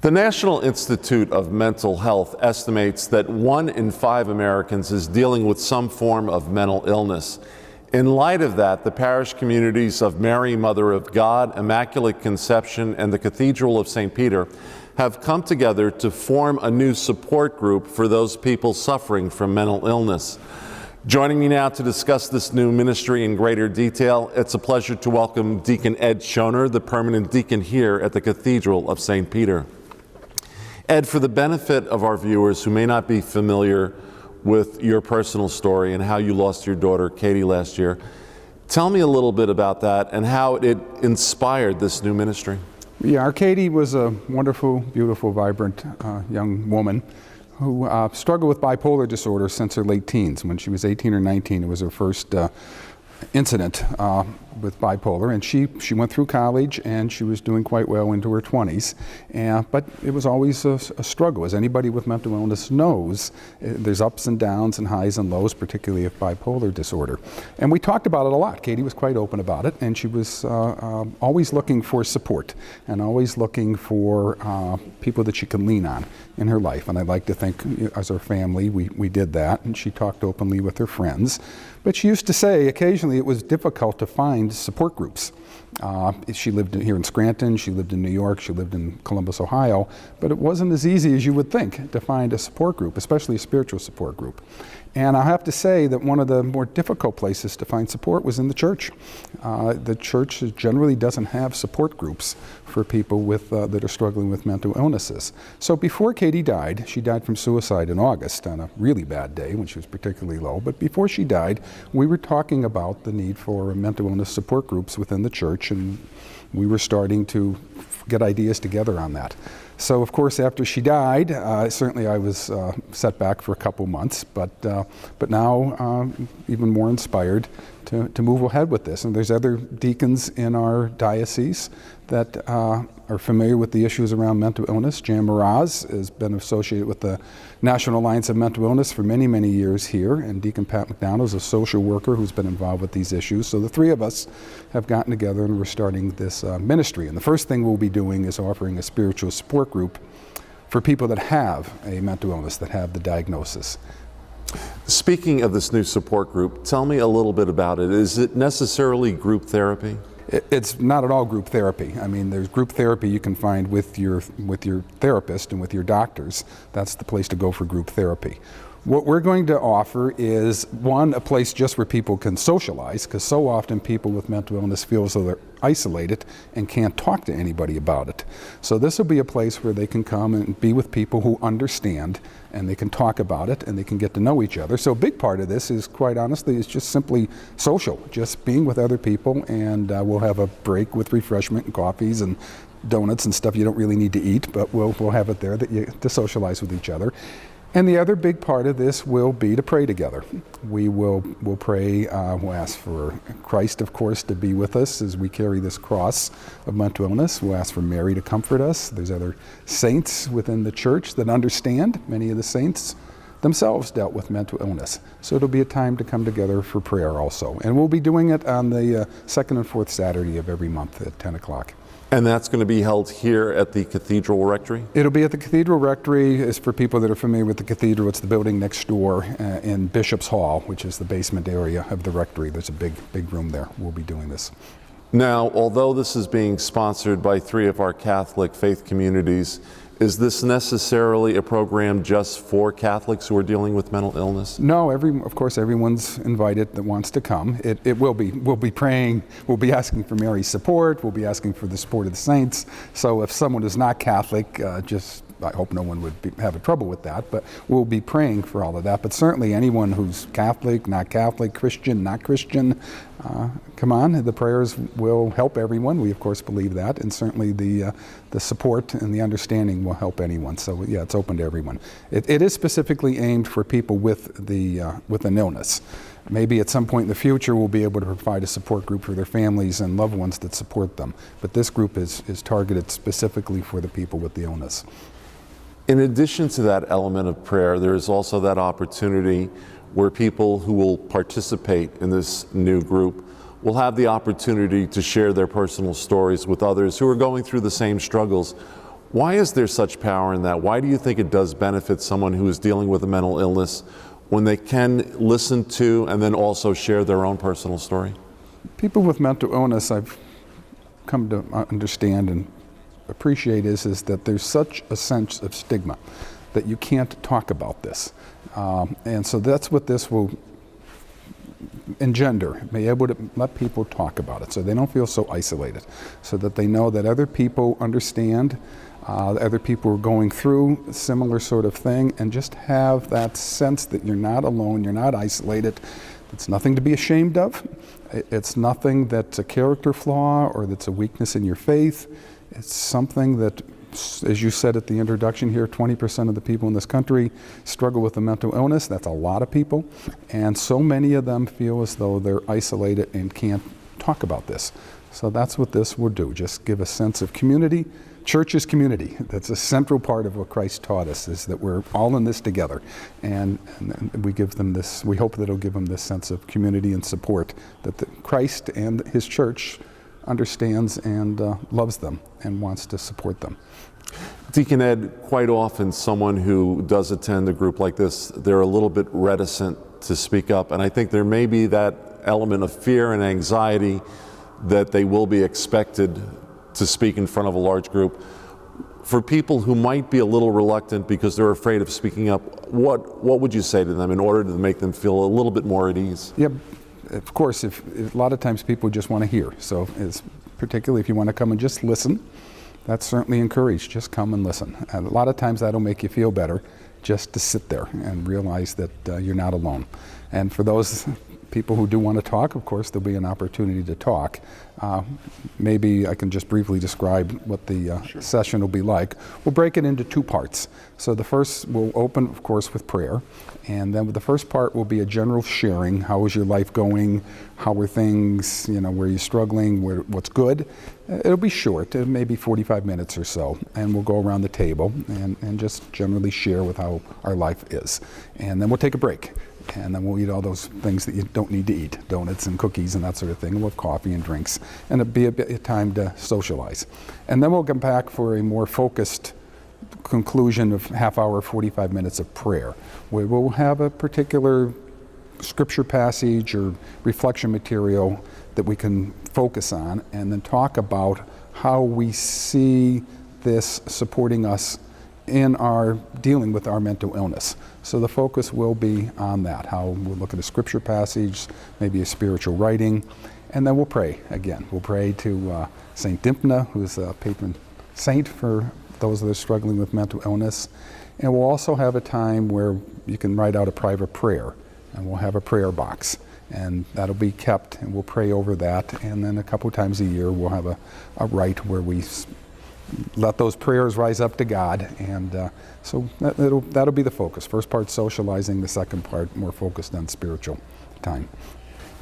The National Institute of Mental Health estimates that 1 in 5 Americans is dealing with some form of mental illness. In light of that, the parish communities of Mary, Mother of God, Immaculate Conception, and the Cathedral of St. Peter have come together to form a new support group for those people suffering from mental illness. Joining me now to discuss this new ministry in greater detail, it's a pleasure to welcome Deacon Ed Schoner, the permanent deacon here at the Cathedral of St. Peter. Ed, for the benefit of our viewers who may not be familiar with your personal story and how you lost your daughter, Katie, last year, tell me a little bit about that and how it inspired this new ministry. Yeah, our Katie was a wonderful, beautiful, vibrant young woman who struggled with bipolar disorder since her late teens. When she was 18 or 19, it was her first incident with bipolar, and she went through college and she was doing quite well into her 20s, but it was always a struggle. As anybody with mental illness knows, there's ups and downs and highs and lows, particularly of bipolar disorder. And we talked about it a lot. Katie was quite open about it, and she was always looking for support and always looking for people that she could lean on in her life. And I'd like to think, as our family, we did that, and she talked openly with her friends. But she used to say occasionally it was difficult to find support groups. She lived here in Scranton, she lived in New York, she lived in Columbus, Ohio, but it wasn't as easy as you would think to find a support group, especially a spiritual support group. And I have to say that one of the more difficult places to find support was in the church. The church generally doesn't have support groups for people with, that are struggling with mental illnesses. So before Katie died, she died from suicide in August on a really bad day when she was particularly low, but before she died, we were talking about the need for mental illness support groups within the church, and we were starting to get ideas together on that. So of course, after she died, certainly I was set back for a couple months, but now even more inspired to move ahead with this. And there's other deacons in our diocese that are familiar with the issues around mental illness. Jan Mraz has been associated with the National Alliance of Mental Illness for many, many years here, and Deacon Pat McDonald is a social worker who's been involved with these issues. So the three of us have gotten together and we're starting this ministry. And the first thing we'll be doing is offering a spiritual support group for people that have a mental illness, that have the diagnosis. Speaking of this new support group, tell me a little bit about it. Is it necessarily group therapy? It's not at all group therapy. I mean, there's group therapy you can find with your therapist and with your doctors. That's the place to go for group therapy. What we're going to offer is, one, a place just where people can socialize, because so often people with mental illness feel as though they're isolated and can't talk to anybody about it. So this will be a place where they can come and be with people who understand, and they can talk about it and they can get to know each other. So a big part of this is, quite honestly, is just simply social, just being with other people, and we'll have a break with refreshment and coffees and donuts and stuff you don't really need to eat, but we'll have it there to socialize with each other. And the other big part of this will be to pray together. We'll pray, we'll ask for Christ, of course, to be with us as we carry this cross of mental illness. We'll ask for Mary to comfort us. There's other saints within the church that understand. Many of the saints themselves dealt with mental illness. So it'll be a time to come together for prayer also. And we'll be doing it on the second and fourth Saturday of every month at 10 o'clock. And that's going to be held here at the Cathedral Rectory? It'll be at the Cathedral Rectory. It's for people that are familiar with the Cathedral. It's the building next door in Bishop's Hall, which is the basement area of the Rectory. There's a big room there. We'll be doing this. Now, although this is being sponsored by 3 of our Catholic faith communities, is this necessarily a program just for Catholics who are dealing with mental illness? No, of course, everyone's invited that wants to come. We'll be praying, we'll be asking for Mary's support, we'll be asking for the support of the saints. So if someone is not Catholic, I hope no one would have a trouble with that, but we'll be praying for all of that. But certainly anyone who's Catholic, not Catholic, Christian, not Christian, come on, the prayers will help everyone. We of course believe that, and certainly the support and the understanding will help anyone. So yeah, it's open to everyone. It is specifically aimed for people with an illness. Maybe at some point in the future we'll be able to provide a support group for their families and loved ones that support them. But this group is targeted specifically for the people with the illness. In addition to that element of prayer, there is also that opportunity where people who will participate in this new group will have the opportunity to share their personal stories with others who are going through the same struggles. Why is there such power in that? Why do you think it does benefit someone who is dealing with a mental illness when they can listen to and then also share their own personal story? People with mental illness, I've come to understand and appreciate is that there's such a sense of stigma that you can't talk about this. And so that's what this will engender, be able to let people talk about it so they don't feel so isolated, so that they know that other people understand, other people are going through a similar sort of thing, and just have that sense that you're not alone, you're not isolated. It's nothing to be ashamed of. It's nothing that's a character flaw or that's a weakness in your faith. It's something that, as you said at the introduction here, 20% of the people in this country struggle with a mental illness. That's a lot of people. And so many of them feel as though they're isolated and can't talk about this. So that's what this will do, just give a sense of community. Church is community. That's a central part of what Christ taught us, is that we're all in this together. And we give them this, we hope that it'll give them this sense of community and support, that Christ and his church understands and loves them and wants to support them. Deacon Ed, quite often someone who does attend a group like this, they're a little bit reticent to speak up. And I think there may be that element of fear and anxiety that they will be expected to speak in front of a large group. For people who might be a little reluctant because they're afraid of speaking up, what would you say to them in order to make them feel a little bit more at ease? Yeah, of course, if a lot of times people just want to hear. So particularly if you want to come and just listen, that's certainly encouraged. Just come and listen. And a lot of times that'll make you feel better, just to sit there and realize that you're not alone. And for those people who do want to talk, of course, there'll be an opportunity to talk. Maybe I can just briefly describe what the session will be like. We'll break it into two parts. So the first will open, of course, with prayer. And then the first part will be a general sharing. How is your life going? How are things? Where are you struggling? What's good? It'll be short, maybe 45 minutes or so. And we'll go around the table and just generally share with how our life is. And then we'll take a break. And then we'll eat all those things that you don't need to eat, donuts and cookies and that sort of thing. And we'll have coffee and drinks. And it'll be a time to socialize. And then we'll come back for a more focused conclusion of half hour, 45 minutes of prayer, where we'll have a particular scripture passage or reflection material that we can focus on, and then talk about how we see this supporting us in our dealing with our mental illness. So the focus will be on that, how we'll look at a scripture passage, maybe a spiritual writing, and then we'll pray again. We'll pray to St. Dymphna, who's a patron saint for those that are struggling with mental illness. And we'll also have a time where you can write out a private prayer, and we'll have a prayer box. And that'll be kept, and we'll pray over that. And then a couple times a year, we'll have a rite where we let those prayers rise up to God. And so that'll be the focus. First part socializing, the second part more focused on spiritual time.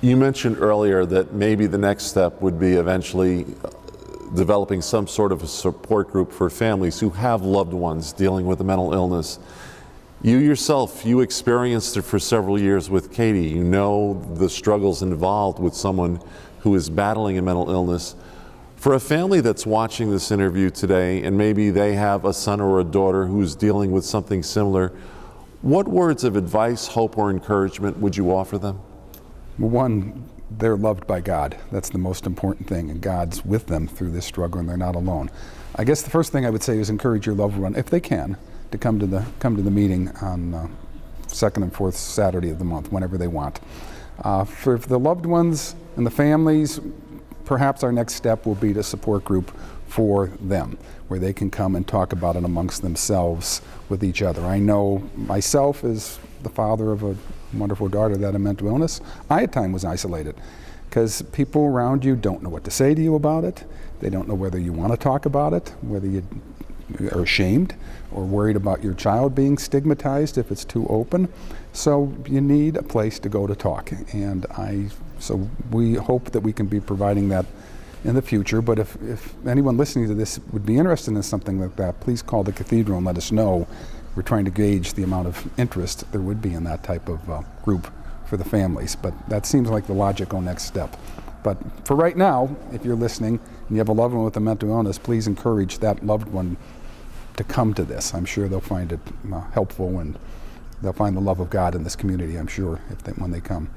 You mentioned earlier that maybe the next step would be eventually developing some sort of a support group for families who have loved ones dealing with a mental illness. You yourself, you experienced it for several years with Katie. You know the struggles involved with someone who is battling a mental illness. For a family that's watching this interview today, and maybe they have a son or a daughter who's dealing with something similar, what words of advice, hope, or encouragement would you offer them? One, they're loved by God. That's the most important thing, and God's with them through this struggle, and they're not alone. I guess the first thing I would say is encourage your loved one, if they can, to come to the meeting on second and fourth Saturday of the month, whenever they want. For the loved ones and the families, perhaps our next step will be to support group for them, where they can come and talk about it amongst themselves with each other. I know myself, as the father of a wonderful daughter that had a mental illness, I at times was isolated because people around you don't know what to say to you about it. They don't know whether you want to talk about it, whether you are ashamed or worried about your child being stigmatized if it's too open. So you need a place to go to talk. And so we hope that we can be providing that in the future. But if anyone listening to this would be interested in something like that, please call the cathedral and let us know. We're trying to gauge the amount of interest there would be in that type of group for the families. But that seems like the logical next step. But for right now, if you're listening and you have a loved one with a mental illness, please encourage that loved one to come to this. I'm sure they'll find it helpful, and they'll find the love of God in this community, I'm sure, when they come.